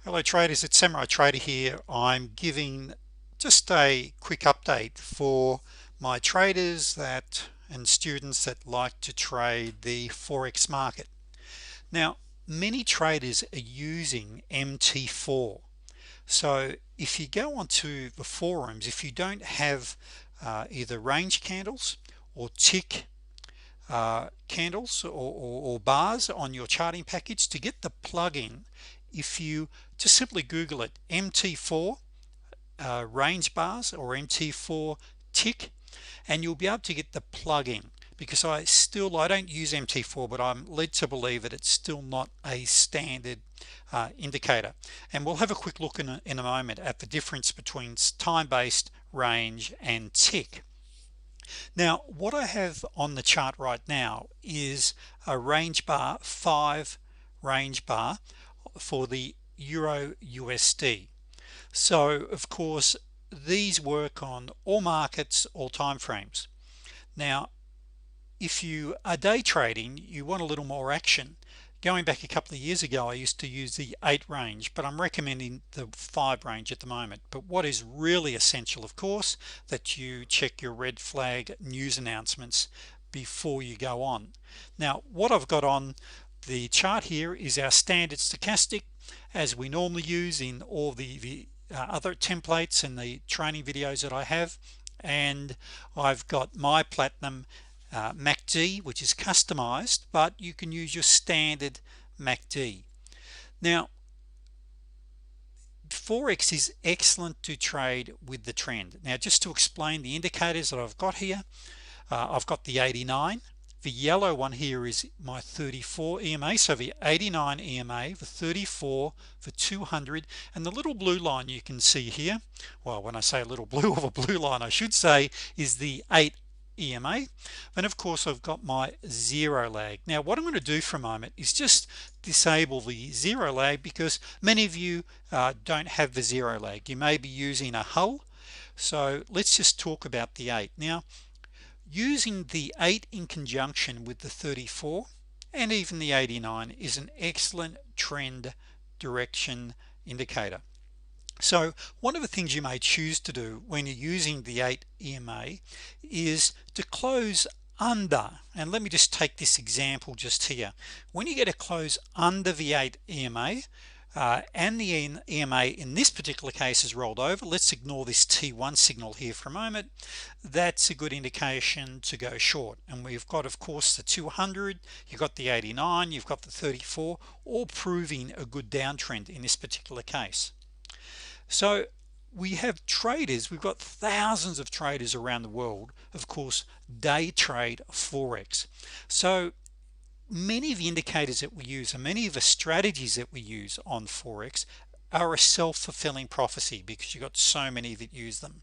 Hello traders, it's Samurai Trader here. I'm giving just a quick update for my traders that and students that like to trade the Forex market. Now, many traders are using MT4. So if you go onto the forums, if you don't have either range candles or tick candles or bars on your charting package, to get the plugin, if you just simply Google it, MT4 range bars or MT4 tick, and you'll be able to get the plugin. Because I don't use MT4, but I'm led to believe that it's still not a standard indicator, and we'll have a quick look in a moment at the difference between time-based, range, and tick. Now what I have on the chart right now is a range bar, 5 range bar for the Euro USD. So of course these work on all markets, all time frames. Now if you are day trading, you want a little more action. Going back a couple of years ago, I used to use the 8 range, but I'm recommending the 5 range at the moment. But what is really essential, of course, that you check your red flag news announcements before you go on. Now what I've got on the chart here is our standard stochastic, as we normally use in all the other templates and the training videos that I have. And I've got my platinum MACD, which is customized, but you can use your standard MACD. Now Forex is excellent to trade with the trend. Now just to explain the indicators that I've got here, I've got the 89. The yellow one here is my 34 EMA, so the 89 EMA, the 34, the 200, and the little blue line you can see here, well, when I say a little blue, or a blue line I should say, is the 8 EMA. And of course I've got my zero lag. Now what I'm going to do for a moment is just disable the zero lag, because many of you don't have the zero lag. You may be using a hull. So let's just talk about the 8 now. Using the 8 in conjunction with the 34 and even the 89 is an excellent trend direction indicator. So one of the things you may choose to do when you're using the 8 EMA is to close under, and let me just take this example just here. When you get a close under the 8 EMA and the EMA in this particular case is rolled over, let's ignore this T1 signal here for a moment. That's a good indication to go short. And we've got, of course, the 200, you've got the 89, you've got the 34, all proving a good downtrend in this particular case. So we have traders, we've got thousands of traders around the world, of course, day trade Forex. So many of the indicators that we use and many of the strategies that we use on Forex are a self-fulfilling prophecy, because you've got so many that use them.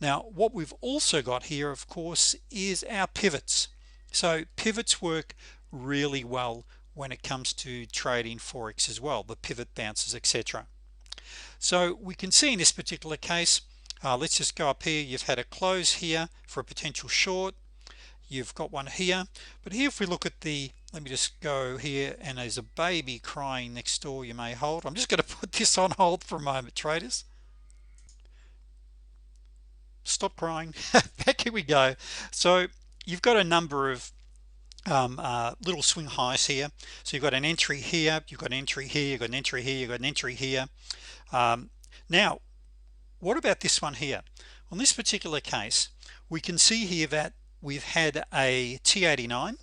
Now what we've also got here, of course, is our pivots. So pivots work really well when it comes to trading Forex as well, the pivot bounces, etc. So we can see in this particular case, let's just go up here. You've had a close here for a potential short, you've got one here, but here if we look at the, let me just go here, and there's a baby crying next door. You may hold. I'm just going to put this on hold for a moment, traders. Stop crying. Back here we go. So you've got a number of little swing highs here. So you've got an entry here, you've got an entry here, you've got an entry here, you've got an entry here. Now what about this one here? On this particular case, we can see here that we've had a T89.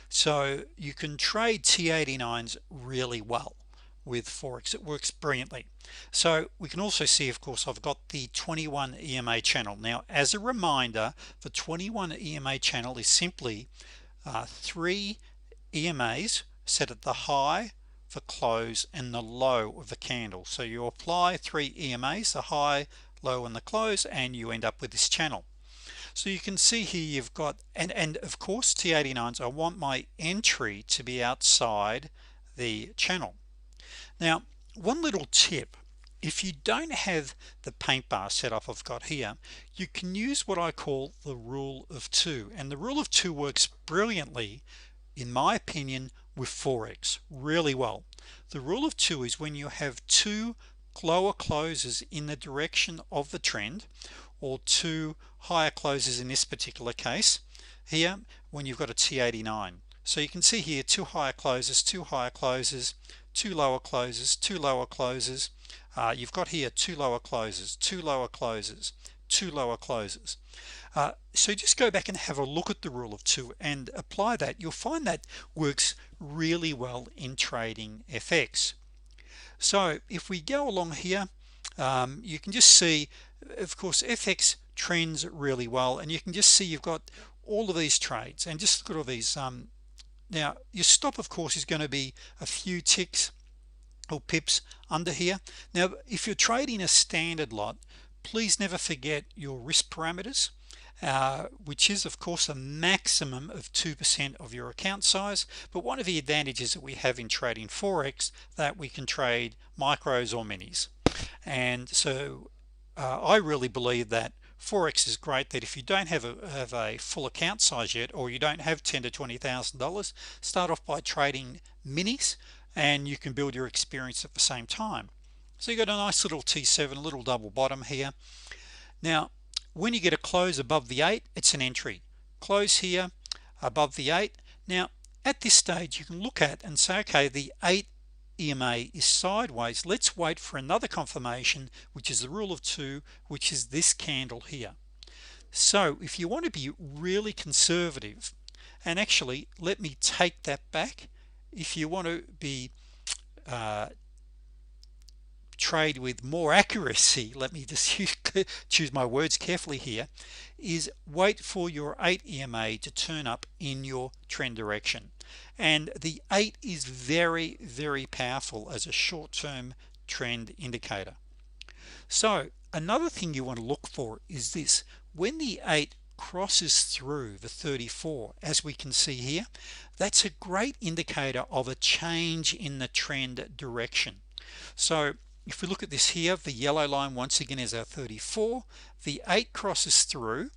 So you can trade T89s really well with Forex. It works brilliantly. So we can also see, of course, I've got the 21 EMA channel. Now as a reminder, the 21 EMA channel is simply 3 EMAs set at the high, the close, and the low of the candle. So you apply 3 EMAs, the high, low, and the close, and you end up with this channel. So you can see here you've got, and of course T89s, I want my entry to be outside the channel. Now one little tip, if you don't have the paint bar set up I've got here, you can use what I call the rule of 2, and the rule of 2 works brilliantly, in my opinion, with Forex really well. The rule of two is when you have two lower closes in the direction of the trend, or two higher closes in this particular case here, when you've got a T89. So you can see here two higher closes, two higher closes, two lower closes, two lower closes. You've got here two lower closes, two lower closes, two lower closes. So just go back and have a look at the rule of two and apply that. You'll find that works really well in trading FX. So if we go along here, you can just see, of course, FX trends really well, and you can just see you've got all of these trades, and just look at all these. Now your stop, of course, is going to be a few ticks or pips under here. Now if you're trading a standard lot, please never forget your risk parameters, which is of course a maximum of 2% of your account size. But one of the advantages that we have in trading Forex, that we can trade micros or minis, and so I really believe that Forex is great, that if you don't have a full account size yet, or you don't have $10,000 to $20,000, start off by trading minis, and you can build your experience at the same time. So you got a nice little T7, a little double bottom here. Now when you get a close above the 8, it's an entry. Close here above the 8. Now at this stage you can look at and say, okay, the 8 EMA is sideways. Let's wait for another confirmation, which is the rule of two, which is this candle here. So if you want to be really conservative, and actually let me take that back, if you want to be trade with more accuracy, let me just choose my words carefully here, is wait for your 8 EMA to turn up in your trend direction. And the 8 is very, very powerful as a short-term trend indicator. So another thing you want to look for is this: when the 8 crosses through the 34, as we can see here, that's a great indicator of a change in the trend direction. So if we look at this here, the yellow line once again is our 34. The 8 crosses through,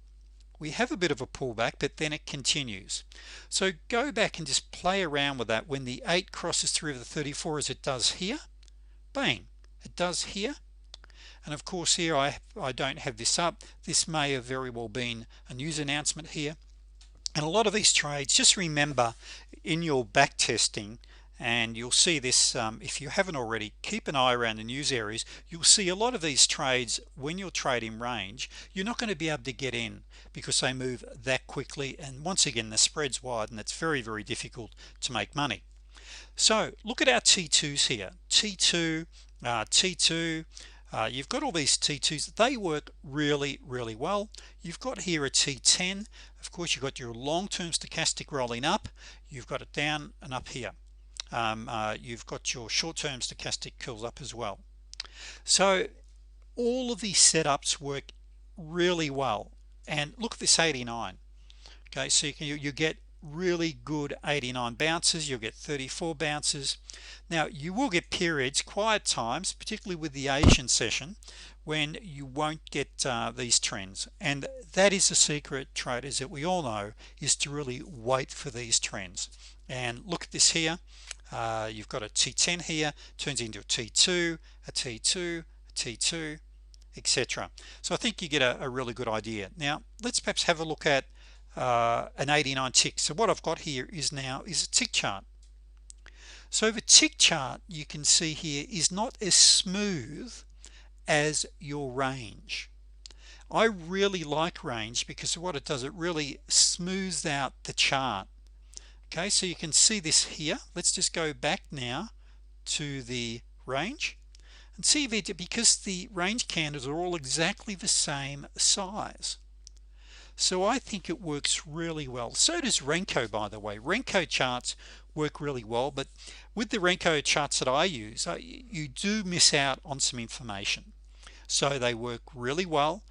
we have a bit of a pullback, but then it continues. So go back and just play around with that. When the 8 crosses through the 34, as it does here, bang, it does here. And of course here I don't have this up. This may have very well been a news announcement here. And a lot of these trades, just remember in your back testing, and you'll see this, if you haven't already, keep an eye around the news areas. You'll see a lot of these trades, when you're trading range, you're not going to be able to get in because they move that quickly, and once again the spreads wide, and it's very, very difficult to make money. So look at our T2s here. T2, T2, you've got all these T2s. They work really, really well. You've got here a T10. Of course you've got your long-term stochastic rolling up. You've got it down and up here. You've got your short-term stochastic curls up as well. So all of these setups work really well. And look at this 89. Okay, so you get really good 89 bounces, you'll get 34 bounces. Now you will get periods, quiet times, particularly with the Asian session, when you won't get these trends, and that is the secret, traders, that we all know, is to really wait for these trends. And look at this here. You've got a T10 here, turns into a T2, a T2, a T2, etc. So I think you get a really good idea. Now let's perhaps have a look at an 89 tick. So what I've got here is a tick chart. So the tick chart, you can see here, is not as smooth as your range. I really like range because what it does, it really smooths out the chart. Okay, so you can see this here. Let's just go back now to the range and see that, because the range candles are all exactly the same size. So I think it works really well. So does Renko, by the way. Renko charts work really well, but with the Renko charts that I use, you do miss out on some information. So they work really well.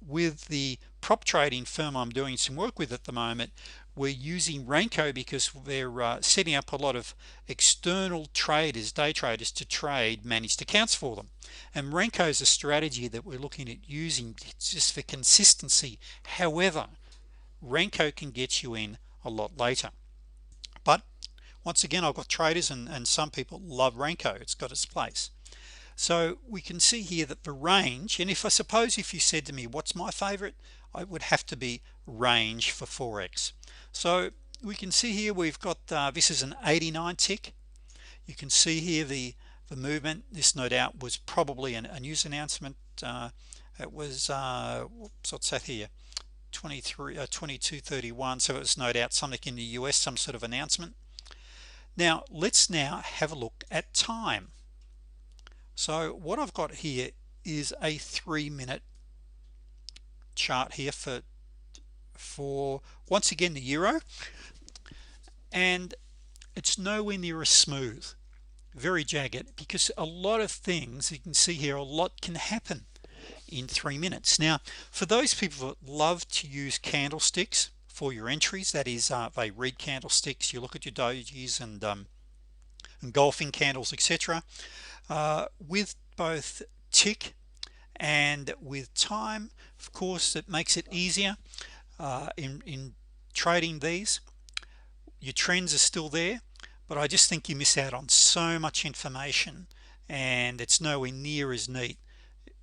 With the prop trading firm I'm doing some work with at the moment, we're using Renko because they're setting up a lot of external traders, day traders, to trade managed accounts for them. And Renko is a strategy that we're looking at using just for consistency. However, Renko can get you in a lot later. But once again I've got traders and some people love Renko. It's got its place. So we can see here that the range, and if I suppose if you said to me what's my favorite, it would have to be range for Forex. So we can see here we've got this is an 89 tick. You can see here the movement. This no doubt was probably a news announcement. It was what's that here, 2231, so it was no doubt something in the US, some sort of announcement. Now let's now have a look at time. So what I've got here is a 3-minute chart here for once again the euro, and it's nowhere near as smooth, very jagged, because a lot of things you can see here, a lot can happen in 3 minutes. Now for those people that love to use candlesticks for your entries, that is they read candlesticks, you look at your dojis and engulfing candles, etc. With both tick and with time, of course it makes it easier in trading these. Your trends are still there, but I just think you miss out on so much information, and it's nowhere near as neat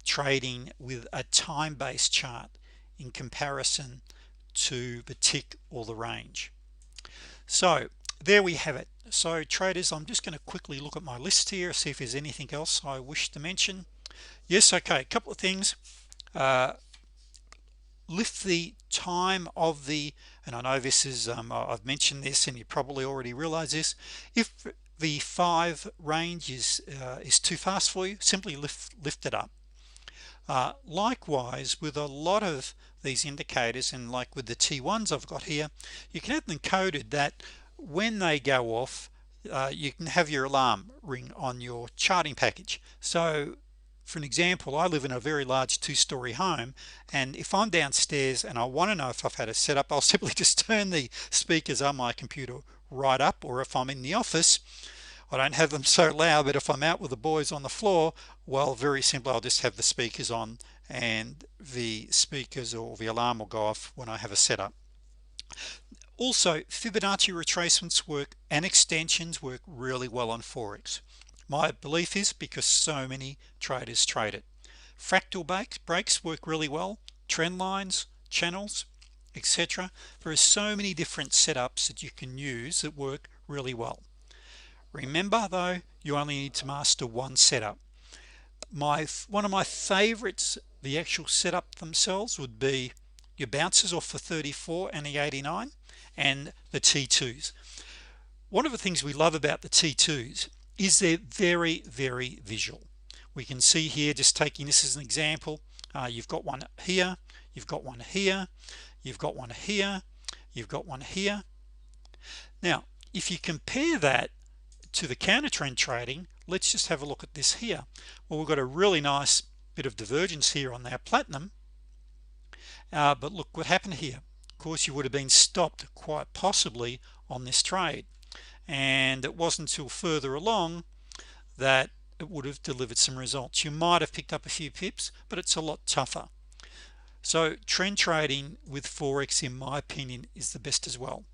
trading with a time-based chart in comparison to the tick or the range. So there we have it. So traders, I'm just going to quickly look at my list here, see if there's anything else I wish to mention. Yes, okay, a couple of things. Lift the time of the, and I know this is I've mentioned this and you probably already realize this, if the 5 range is too fast for you, simply lift it up. Likewise with a lot of these indicators, and like with the T1s I've got here, you can have them coded that when they go off, you can have your alarm ring on your charting package. So for an example, I live in a very large 2-story home, and if I'm downstairs and I want to know if I've had a setup, I'll simply just turn the speakers on my computer right up. Or if I'm in the office, I don't have them so loud, but if I'm out with the boys on the floor, well, very simple, I'll just have the speakers on and the speakers or the alarm will go off when I have a setup. Also, Fibonacci retracements work and extensions work really well on Forex. My belief is because so many traders trade it. Fractal breaks work really well, trend lines, channels, etc. There are so many different setups that you can use that work really well. Remember though, you only need to master one setup. One of my favorites, the actual setup themselves, would be your bounces off the 34 and the 89 and the T2s. One of the things we love about the T2s is they're very visual. We can see here, just taking this as an example, you've got one here, you've got one here, you've got one here, you've got one here. Now if you compare that to the counter trend trading, let's just have a look at this here. Well, we've got a really nice bit of divergence here on our platinum, but look what happened here. Of course you would have been stopped quite possibly on this trade, and it wasn't until further along that it would have delivered some results. You might have picked up a few pips, but it's a lot tougher. So trend trading with Forex, in my opinion, is the best as well.